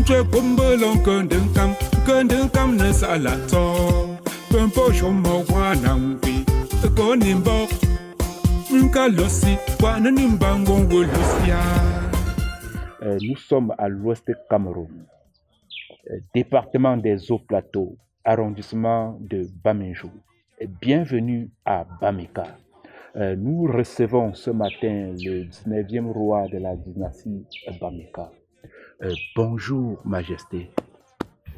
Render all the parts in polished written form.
Nous sommes à l'ouest du Cameroun, département des Hauts-Plateaux, arrondissement de Bamejou. Bienvenue à Bameka. Nous recevons ce matin le 19e roi de la dynastie Bameka. Bonjour, Majesté.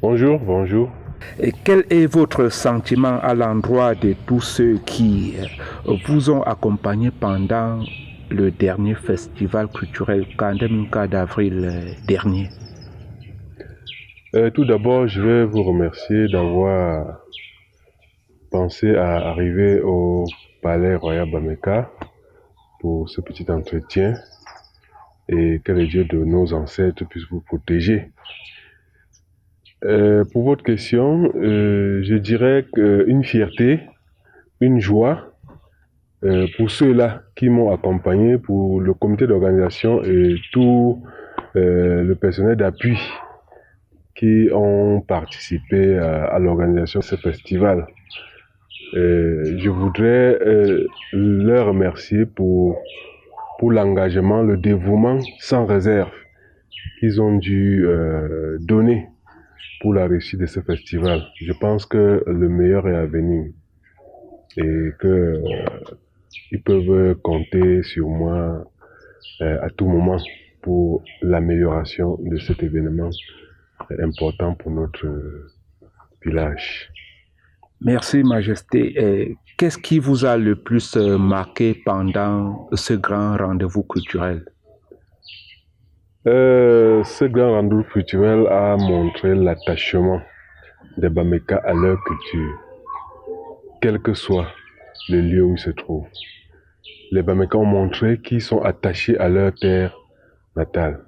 Bonjour, bonjour. Et quel est votre sentiment à l'endroit de tous ceux qui vous ont accompagné pendant le dernier festival culturel Kandeminka d'avril dernier? Tout d'abord, je vais vous remercier d'avoir pensé à arriver au Palais Royal Bameka pour ce petit entretien et que le Dieu de nos ancêtres puisse vous protéger. Pour votre question, je dirais qu'une fierté, une joie pour ceux-là qui m'ont accompagné, pour le comité d'organisation et tout le personnel d'appui qui ont participé à l'organisation de ce festival. Je voudrais leur remercier pour l'engagement, le dévouement sans réserve qu'ils ont dû donner pour la réussite de ce festival. Je pense que le meilleur est à venir et que ils peuvent compter sur moi à tout moment pour l'amélioration de cet événement important pour notre village. Merci, Majesté. Qu'est-ce qui vous a le plus marqué pendant ce grand rendez-vous culturel? Ce grand rendez-vous culturel a montré l'attachement des Bameka à leur culture, quel que soit le lieu où ils se trouvent. Les Bameka ont montré qu'ils sont attachés à leur terre natale.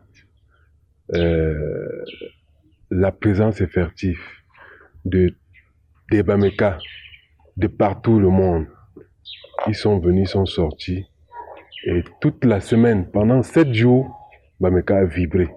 La présence effective des Bameka de partout le monde. Ils sont venus, ils sont sortis. Et toute la semaine, pendant 7 jours, Bameka a vibré.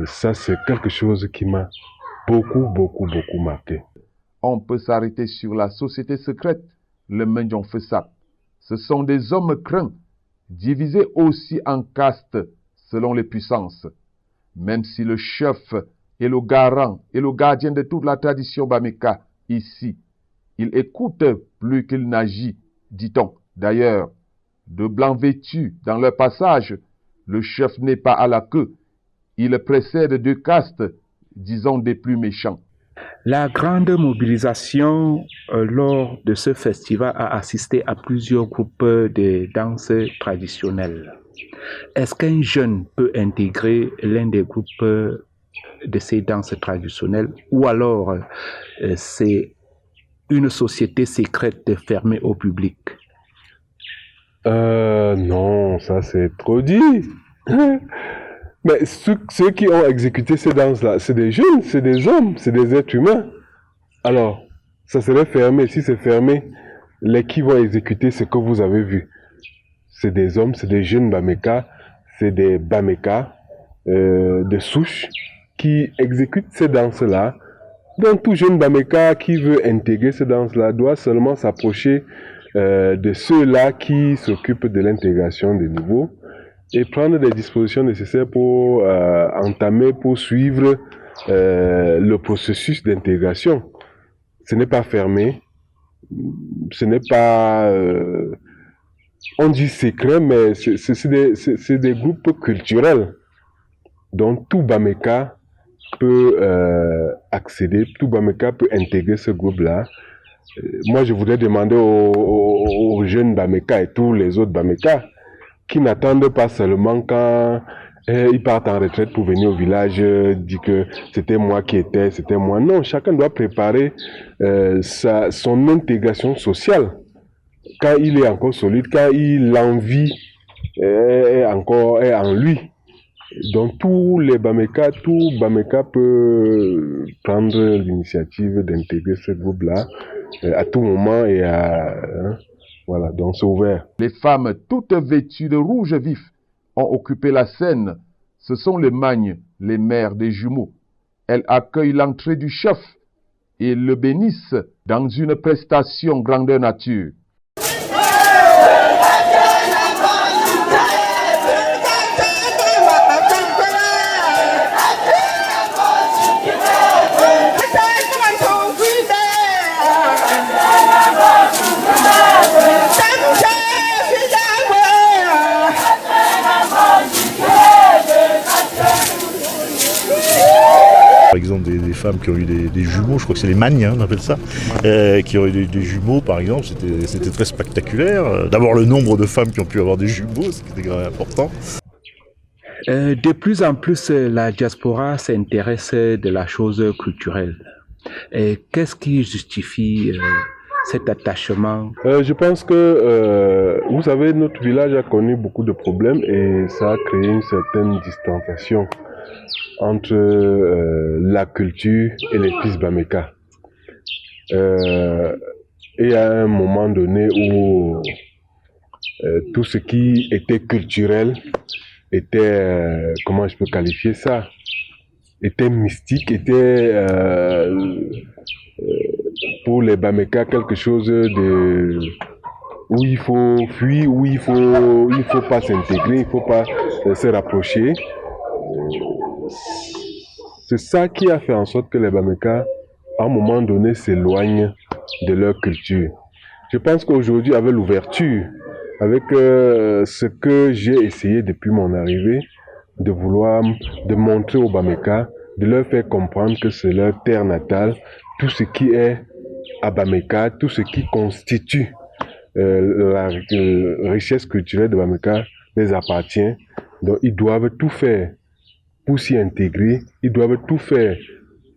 Ça, c'est quelque chose qui m'a beaucoup marqué. On peut s'arrêter sur la société secrète, le Mandjong Fessap. Ce sont des hommes craints, divisés aussi en castes selon les puissances. Même si le chef est le garant et le gardien de toute la tradition Bameka ici, il écoute plus qu'il n'agit, dit-on. D'ailleurs, de blancs vêtus dans leur passage, le chef n'est pas à la queue. Il précède 2 castes, disons des plus méchants. La grande mobilisation lors de ce festival a assisté à plusieurs groupes de danse traditionnelles. Est-ce qu'un jeune peut intégrer l'un des groupes de ces danses traditionnelles ou alors c'est une société secrète fermée au public? Non, ça c'est trop dit. Mais ceux qui ont exécuté ces danses-là, c'est des jeunes, c'est des hommes, c'est des êtres humains. Alors, ça serait fermé. Si c'est fermé, qui vont exécuter ce que vous avez vu? C'est des hommes, c'est des jeunes Bameka, c'est des Bameka de souche qui exécutent ces danses-là. Donc tout jeune Bameka qui veut intégrer ces danses-là doit seulement s'approcher de ceux-là qui s'occupent de l'intégration des nouveaux et prendre des dispositions nécessaires pour entamer, pour suivre le processus d'intégration. Ce n'est pas fermé, ce n'est pas, on dit secret, mais c'est des groupes culturels dont tout Bameka peut accéder, tout Bameka peut intégrer ce groupe-là. Moi, je voudrais demander aux jeunes Bameka et tous les autres Bameka qui n'attendent pas seulement quand ils partent en retraite pour venir au village, dire que c'était moi qui étais, c'était moi. Non, chacun doit préparer son intégration sociale quand il est encore solide, quand l'envie est en lui. Donc tout Bameka peut prendre l'initiative d'intégrer ce groupe-là à tout moment et voilà, donc c'est ouvert. Les femmes, toutes vêtues de rouge vif, ont occupé la scène. Ce sont les magnes, les mères des jumeaux. Elles accueillent l'entrée du chef et le bénissent dans une prestation grandeur nature. Par exemple, des femmes qui ont eu des jumeaux, je crois que c'est les magnes, hein, on appelle ça, qui ont eu des jumeaux, par exemple, c'était très spectaculaire. D'abord, le nombre de femmes qui ont pu avoir des jumeaux, c'était quand même important. De plus en plus, la diaspora s'intéresse de la chose culturelle. Qu'est-ce qui justifie cet attachement? Je pense que, vous savez, notre village a connu beaucoup de problèmes et ça a créé une certaine distanciation entre la culture et les fils Bameka. Et à un moment donné où tout ce qui était culturel était, comment je peux qualifier ça, était mystique, était pour les Bameka quelque chose de où il faut fuir, où il faut pas s'intégrer, il faut pas se rapprocher. C'est ça qui a fait en sorte que les Bameka, à un moment donné, s'éloignent de leur culture. Je pense qu'aujourd'hui, avec l'ouverture, avec ce que j'ai essayé depuis mon arrivée, de montrer aux Bameka, de leur faire comprendre que c'est leur terre natale, tout ce qui est à Bameka, tout ce qui constitue la richesse culturelle de Bameka les appartient. Donc ils doivent tout faire pour s'y intégrer, ils doivent tout faire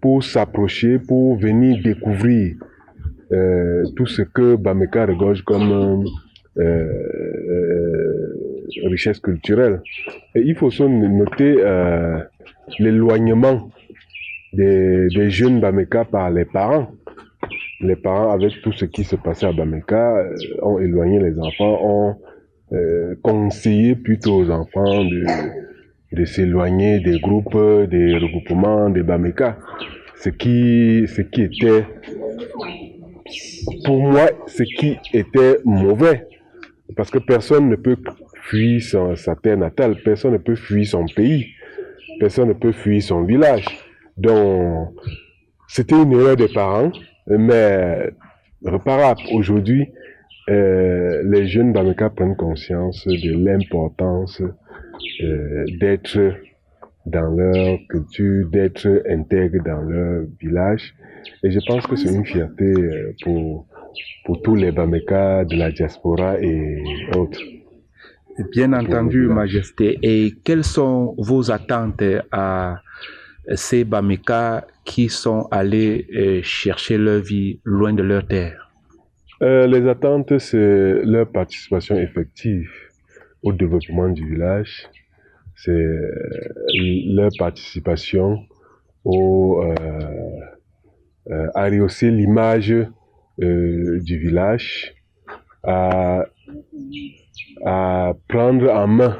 pour s'approcher, pour venir découvrir tout ce que Bameka regorge comme richesse culturelle. Et il faut aussi noter l'éloignement des jeunes Bameka par les parents. Les parents, avec tout ce qui se passait à Bameka, ont éloigné les enfants, ont conseillé plutôt aux enfants de s'éloigner des groupes, des regroupements, des Bameka. Ce qui était, pour moi, ce qui était mauvais. Parce que personne ne peut fuir sa terre natale, personne ne peut fuir son pays, personne ne peut fuir son village. Donc, c'était une erreur des parents, mais réparable. Aujourd'hui, les jeunes Bameka prennent conscience de l'importance d'être dans leur culture, d'être intègre dans leur village. Et je pense que c'est une fierté pour tous les Bameka de la diaspora et autres. Bien entendu, Majesté. Et quelles sont vos attentes à ces Bameka qui sont allés chercher leur vie loin de leur terre? Les attentes, c'est leur participation effective au développement du village, c'est leur participation à rehausser l'image du village, à prendre en main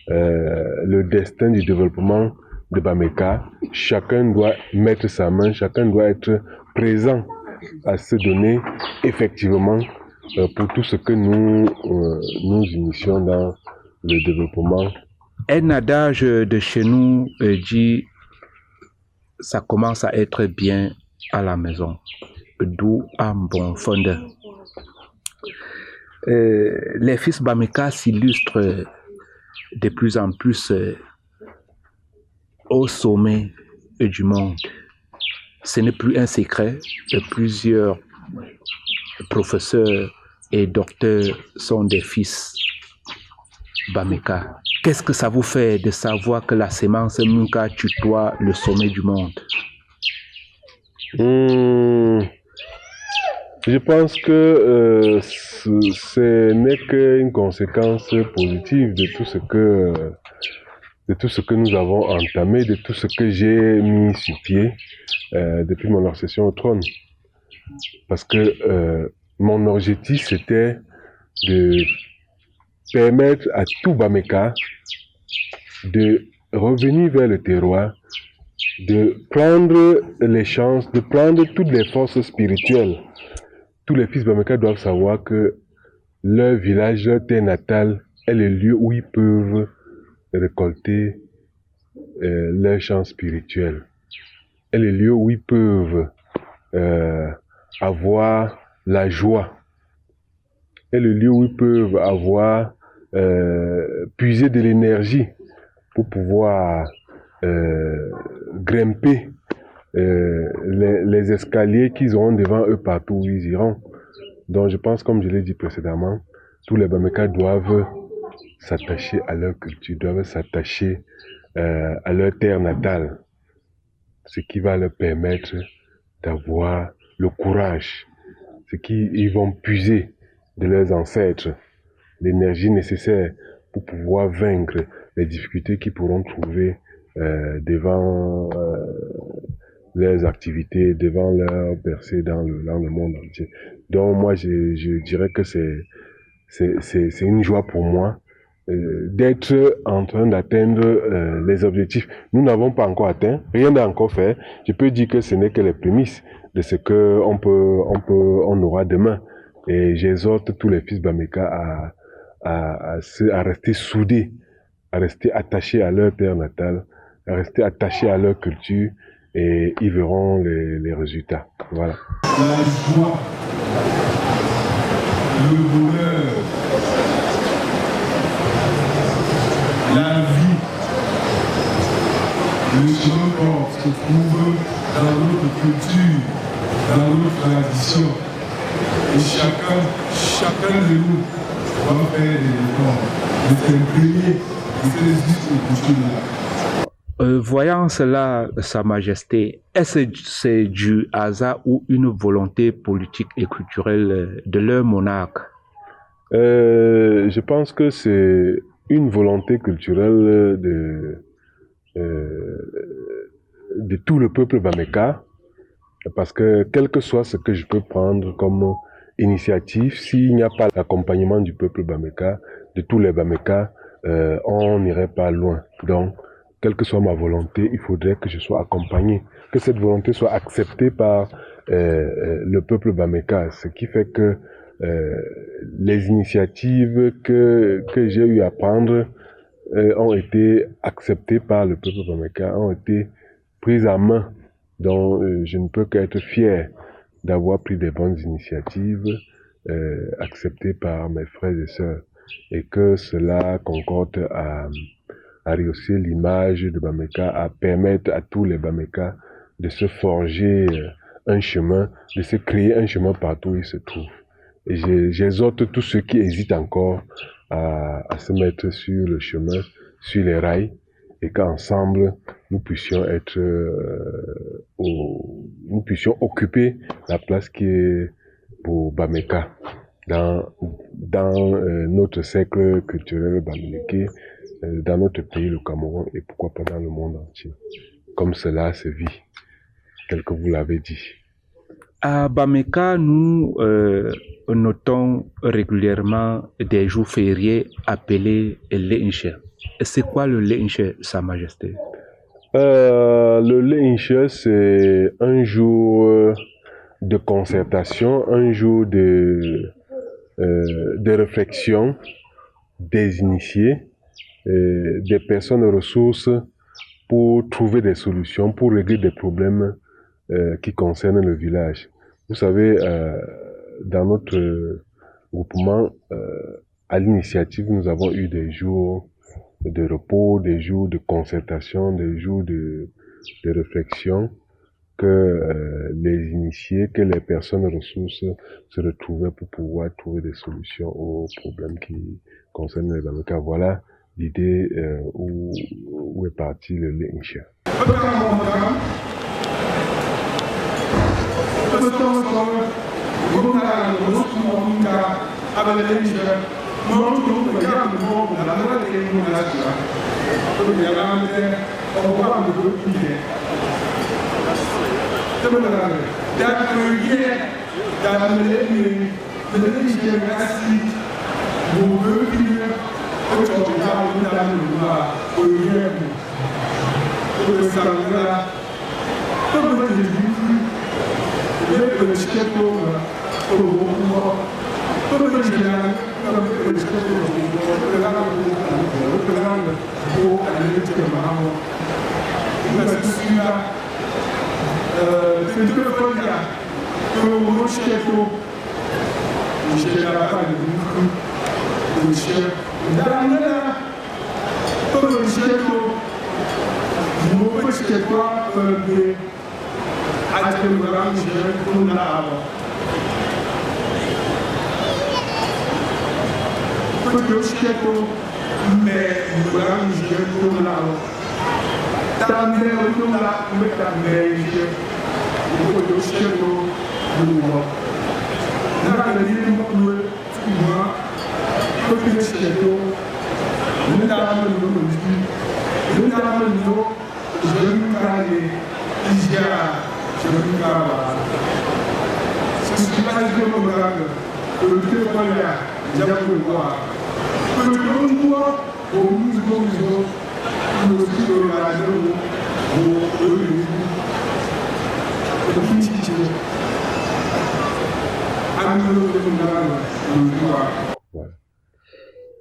le destin du développement de Bameka. Chacun doit mettre sa main, chacun doit être présent à se donner effectivement pour tout ce que nous initions dans le développement. Un adage de chez nous dit « ça commence à être bien à la maison », d'où un bon fondeur. Les fils Bameka s'illustrent de plus en plus au sommet du monde. Ce n'est plus un secret, plusieurs professeurs et docteurs sont des fils Bameka. Qu'est-ce que ça vous fait de savoir que la sémence Munka tutoie le sommet du monde? Je pense que ce n'est qu'une conséquence positive de tout ce que nous avons entamé, de tout ce que j'ai mis sur pied depuis mon accession au trône. Parce que mon objectif, c'était de permettre à tout Bameka de revenir vers le terroir, de prendre les chances, de prendre toutes les forces spirituelles. Tous les fils Bameka doivent savoir que leur village, leur terre natale est le lieu où ils peuvent récolter leur chance spirituelle. Est le lieu où ils peuvent avoir la joie. Est le lieu où ils peuvent avoir puiser de l'énergie pour pouvoir grimper les escaliers qu'ils auront devant eux partout où ils iront. Donc je pense, comme je l'ai dit précédemment, tous les Bameka doivent s'attacher à leur culture, doivent s'attacher à leur terre natale, ce qui va leur permettre d'avoir le courage, ce qu'ils vont puiser de leurs ancêtres, l'énergie nécessaire pour pouvoir vaincre les difficultés qu'ils pourront trouver devant leurs activités, devant leur percée dans le monde entier. Donc moi, je dirais que c'est une joie pour moi d'être en train d'atteindre les objectifs. Nous n'avons pas encore atteint, rien n'a encore fait. Je peux dire que ce n'est que les prémices de ce que on aura demain. Et j'exhorte tous les fils Bameka à rester soudés, à rester attachés à leur terre natale, à rester attachés à leur culture, et ils verront les résultats. Voilà. La joie, le bonheur, la vie, le chemin qu'on se trouve dans notre culture, dans notre tradition. Et chacun de nous doit faire des efforts, de s'imprégner de ces us et coutumes-là. Voyant cela, Sa Majesté, est-ce que c'est du hasard ou une volonté politique et culturelle de leur monarque? Je pense que c'est une volonté culturelle de tout le peuple Bameka, parce que quel que soit ce que je peux prendre comme initiative, s'il n'y a pas l'accompagnement du peuple Bameka, de tous les Bameka, on n'irait pas loin. Donc, quelle que soit ma volonté, il faudrait que je sois accompagné, que cette volonté soit acceptée par le peuple Bameka, ce qui fait que les initiatives que j'ai eu à prendre ont été acceptées par le peuple Bameka, ont été prises en main. Donc je ne peux qu'être fier d'avoir pris des bonnes initiatives acceptées par mes frères et sœurs, et que cela concorde à rehausser l'image de Bameka, à permettre à tous les Bameka de se forger un chemin, de se créer un chemin partout où ils se trouvent. Et j'exhorte tous ceux qui hésitent encore à se mettre sur le chemin, sur les rails, et qu'ensemble nous puissions être, nous puissions occuper la place qui est pour Bameka dans notre cercle culturel bamileke, dans notre pays, le Cameroun, et pourquoi pas dans le monde entier. Comme cela se vit, tel que vous l'avez dit. À Bameka, nous notons régulièrement des jours fériés appelés Leinche. C'est quoi le Leinche, Sa Majesté? Le Leinche, c'est un jour de concertation, un jour de réflexion des initiés, des personnes ressources pour trouver des solutions, pour régler des problèmes qui concernent le village. Vous savez, dans notre groupement, à l'initiative, nous avons eu des jours de repos, des jours de concertation, des jours de réflexion, que les initiés, que les personnes ressources se retrouvaient pour pouvoir trouver des solutions aux problèmes qui concernent les Bameka. Voilà l'idée où est parti le Leinche.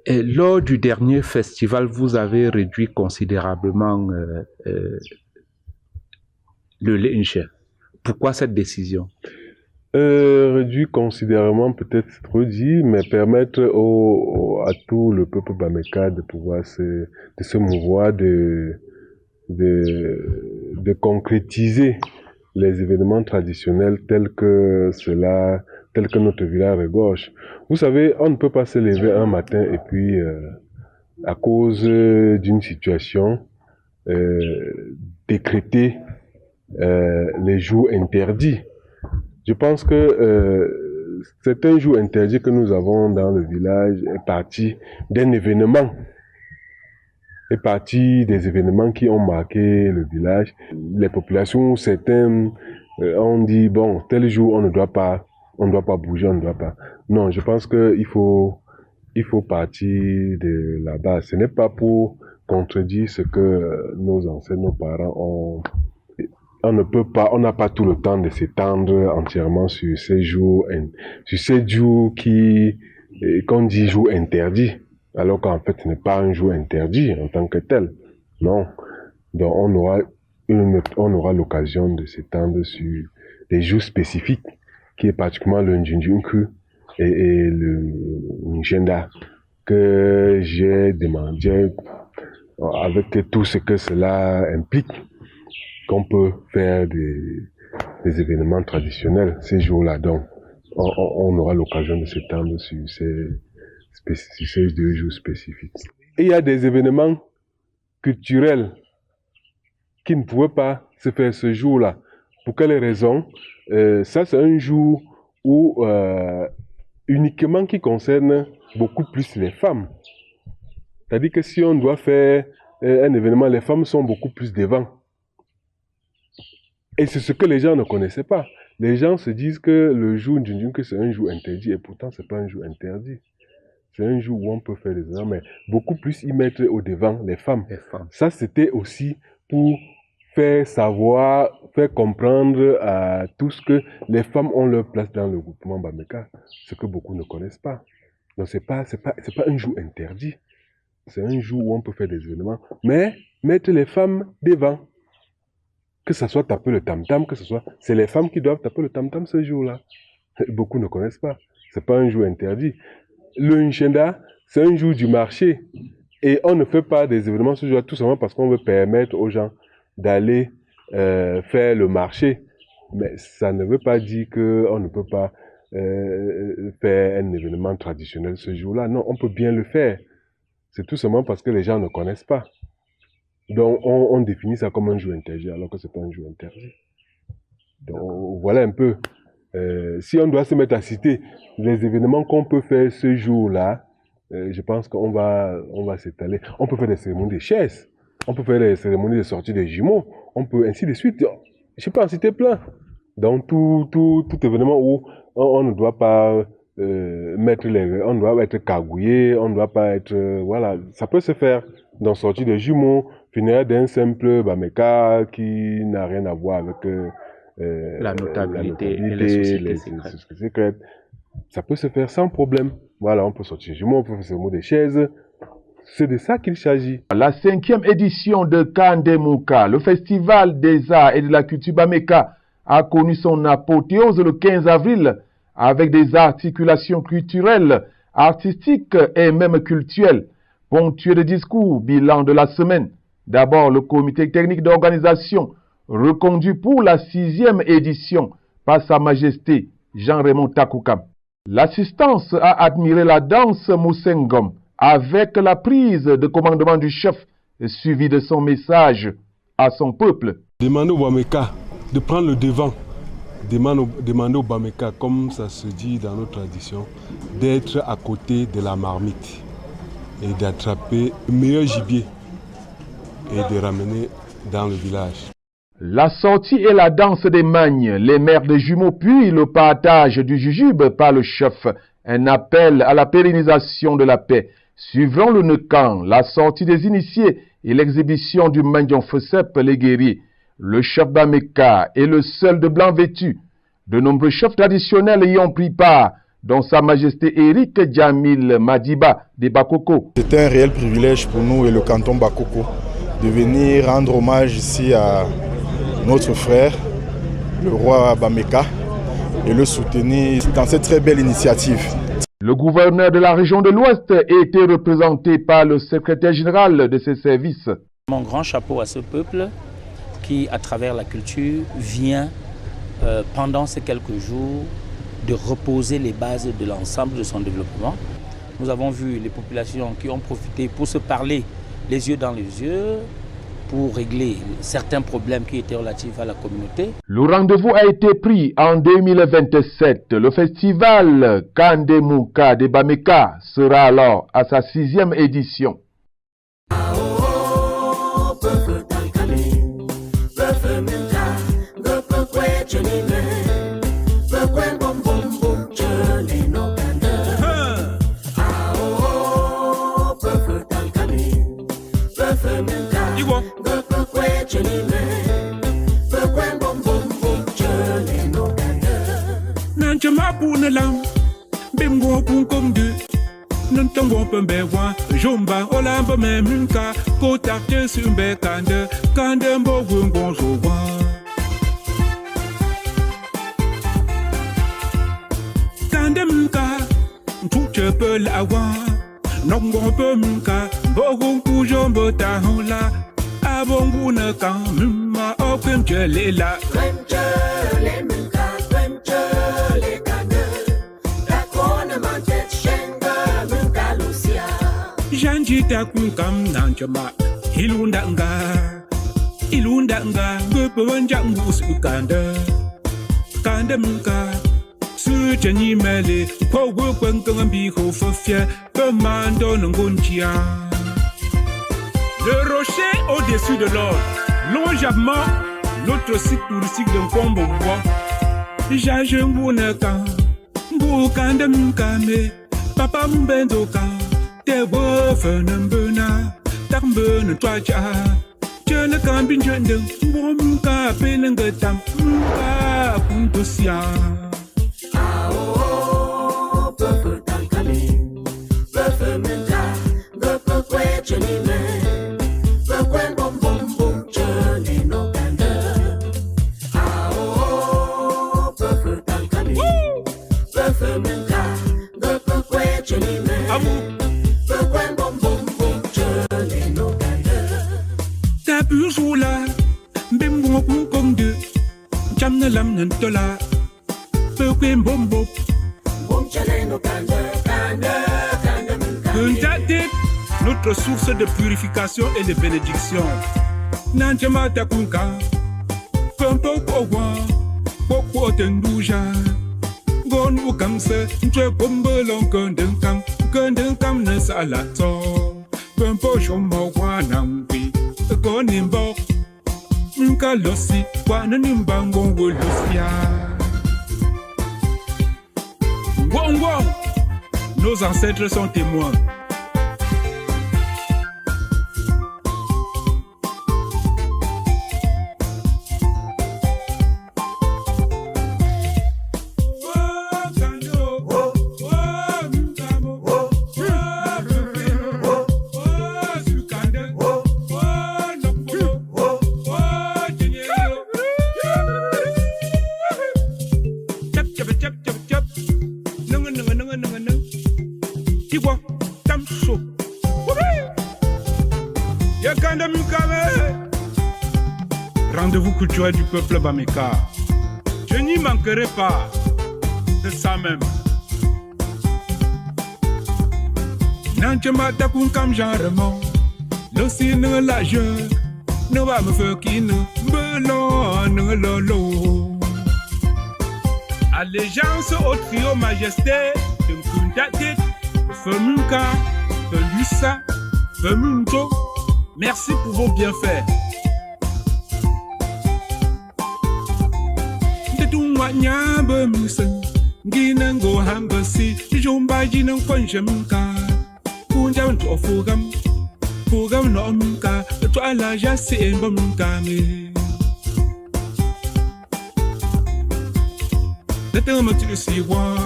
Et lors du dernier festival, vous avez réduit considérablement le Leinche. Pourquoi cette décision? Réduit considérablement, peut-être trop dit, mais permettre à tout le peuple Bameka de pouvoir de se mouvoir, de concrétiser les événements traditionnels tels que notre village regorge. Vous savez, on ne peut pas se lever un matin et puis, à cause d'une situation, décréter les jours interdits. Je pense que c'est un jour interdit que nous avons dans le village est parti d'un événement, est parti des événements qui ont marqué le village. Les populations, certains ont dit bon, tel jour on ne doit pas bouger, on ne doit pas. Non, je pense que il faut partir de la base. Ce n'est pas pour contredire ce que nos ancêtres, nos parents ont. On n'a pas tout le temps de s'étendre entièrement sur ces jours qu'on dit jours interdits, alors qu'en fait ce n'est pas un jour interdit en tant que tel. Non. Donc on aura l'occasion de s'étendre sur des jours spécifiques, qui est particulièrement le Njunjunku et le Njenda, que j'ai demandé avec tout ce que cela implique, qu'on peut faire des événements traditionnels ces jours-là. Donc, on aura l'occasion de s'étendre sur ces 2 jours spécifiques. Et il y a des événements culturels qui ne pouvaient pas se faire ce jour-là. Pour quelles raisons? Ça, c'est un jour où uniquement qui concerne beaucoup plus les femmes. C'est-à-dire que si on doit faire un événement, les femmes sont beaucoup plus devant. Et c'est ce que les gens ne connaissaient pas. Les gens se disent que le jour Njunjun, que c'est un jour interdit, et pourtant c'est pas un jour interdit. C'est un jour où on peut faire des erreurs, mais beaucoup plus y mettre au devant les femmes. Ça, c'était aussi pour faire savoir, faire comprendre à tous que les femmes ont leur place dans le groupement Bameka, ce que beaucoup ne connaissent pas. Donc c'est pas un jour interdit. C'est un jour où on peut faire des événements, mais mettre les femmes devant. Que ce soit taper le tam-tam, c'est les femmes qui doivent taper le tam-tam ce jour-là. Beaucoup ne connaissent pas. C'est pas un jour interdit. Le Nchenda, c'est un jour du marché. Et on ne fait pas des événements ce jour-là tout simplement parce qu'on veut permettre aux gens d'aller faire le marché. Mais ça ne veut pas dire qu'on ne peut pas faire un événement traditionnel ce jour-là. Non, on peut bien le faire. C'est tout simplement parce que les gens ne connaissent pas. Donc, on définit ça comme un jour interdit, alors que c'est pas un jour interdit. Donc, voilà un peu. Si on doit se mettre à citer les événements qu'on peut faire ce jour-là, je pense qu'on va s'étaler. On peut faire des cérémonies des chaises, on peut faire des cérémonies de sortie des jumeaux, on peut ainsi de suite. Je peux en citer plein. Donc, tout événement où on ne doit pas on doit être cagouillé, on ne doit pas être... voilà, ça peut se faire. Donc, sortie des jumeaux, funérailles d'un simple Bameka qui n'a rien à voir avec la notabilité et les sociétés secrètes. Ça peut se faire sans problème. Voilà, on peut sortir des jumeaux, on peut faire des chaises. C'est de ça qu'il s'agit. La 5e édition de Kandemouka, le festival des arts et de la culture Bameka, a connu son apothéose le 15 avril avec des articulations culturelles, artistiques et même culturelles, ponctuées de discours, bilan de la semaine. D'abord, le comité technique d'organisation, reconduit pour la 6e édition par Sa Majesté Jean-Raymond Takoukam. L'assistance a admiré la danse Moussengom avec la prise de commandement du chef, suivi de son message à son peuple. Demandez au Bameka de prendre le devant. Demandez au Bameka, comme ça se dit dans notre tradition, d'être à côté de la marmite et d'attraper le meilleur gibier et de ramener dans le village. La sortie et la danse des magnes, les mères des jumeaux, puis le partage du jujube par le chef, un appel à la pérennisation de la paix. Suivront le Nekan, la sortie des initiés et l'exhibition du Mandjon Fessep, les guerriers. Le chef Bameka est le seul de blanc vêtu. De nombreux chefs traditionnels y ont pris part, dont Sa Majesté Eric Djamil Madiba de Bakoko. C'est un réel privilège pour nous et le canton Bakoko de venir rendre hommage ici à notre frère, le roi Bameka, et le soutenir dans cette très belle initiative. Le gouverneur de la région de l'Ouest était représenté par le secrétaire général de ses services. Mon grand chapeau à ce peuple qui, à travers la culture, vient pendant ces quelques jours de reposer les bases de l'ensemble de son développement. Nous avons vu les populations qui ont profité pour se parler les yeux dans les yeux, pour régler certains problèmes qui étaient relatifs à la communauté. Le rendez-vous a été pris en 2027. Le festival Kandemouka de Bameka sera alors à sa 6e édition. Jomba olamba memunka kotakte sumbe kande mbo gungonzo wa kande munka tuche pe la wa nongo pe munka bogun ku jombo ta hola abongu na kan mumma open jelela Janjita kunkam nanchama ilundanga gopo wanjangu sukanda kanda munka sujani mele kwa wukwankang biho fofia commando nguntia. Le rocher au-dessus de l'or, longavement notre site touristique de Nkombo-Bois. Jaje Mbunaka, Mbukanda Mkame, Papa Mbendoka, Tewo Fenembena, Tambena Twacha, Jene Kambin Jende, Mbumka Penengetam, Mka Kuntosia. Peuple Tankami, Peuple Menda, Peuple Kwejenime, Peuple Bom Bom Bom, Jene no Kanda. Peuple Tankami, Peuple Menda, Peuple Kwejenime, Peuple Bom Bom Bom, Jene no Kanda. Tapu Soula, Bimbo Kunkonde, Jamna Lam Nantola, Peuple Bom Bom. Notre source de purification et de bénédiction. Nanjama takunka, Pampo Kowa, Poko Tenduja, Gon Ukamse, Nche Kumbelon Kundenkam Nesalato, Pampo Shomo Wanampi, Gonimbo, Nkalosi, Wananimbango Wolusia. Wong Wong, nos ancêtres sont témoins. Rendez-vous culturel du peuple Bameka. Je n'y manquerai pas. C'est ça même. Nanchema takun kam jarrement. Le signe la je. Ne va me faire qui ne belon lolo. Allégeance au trio majesté de Mkundatit, Femunka, Felusa, Femunto. Merci pour vos bienfaits. Nyamba musen ginango hambasi jumba jinang konjamka kunja nto fugam no mka to ala jasi embamka me Tama tu si wa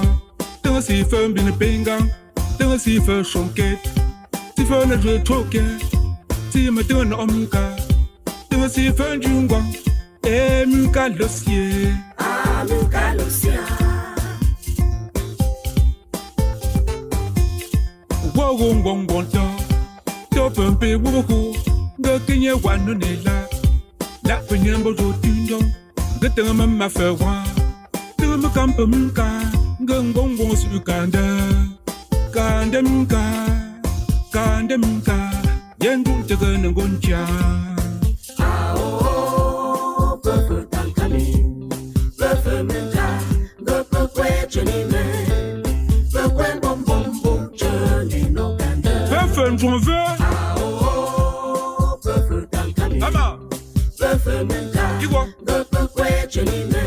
Tama si fem bin pengang Tama si fe shonket Si fe na je toke Si ma tama omka Tama si fe jungwang Mka losie Mka losia Wong wong wong to To pempe woko Ga kenye wanu ne la penyambo jo tindong Ga tama ma fe wa Tama kampa mka Ga ngong wong su kanda Kanda mka Yendu tega nangoncha Peuple Tankami, Peuple Menda, Peuple Kwejenime, Peuple Bom Bom Bom, Jene no Kanda. Peuple Njonve Peuple Tankami, Ama Peuple Menda, Iwa Peuple Kwejenime.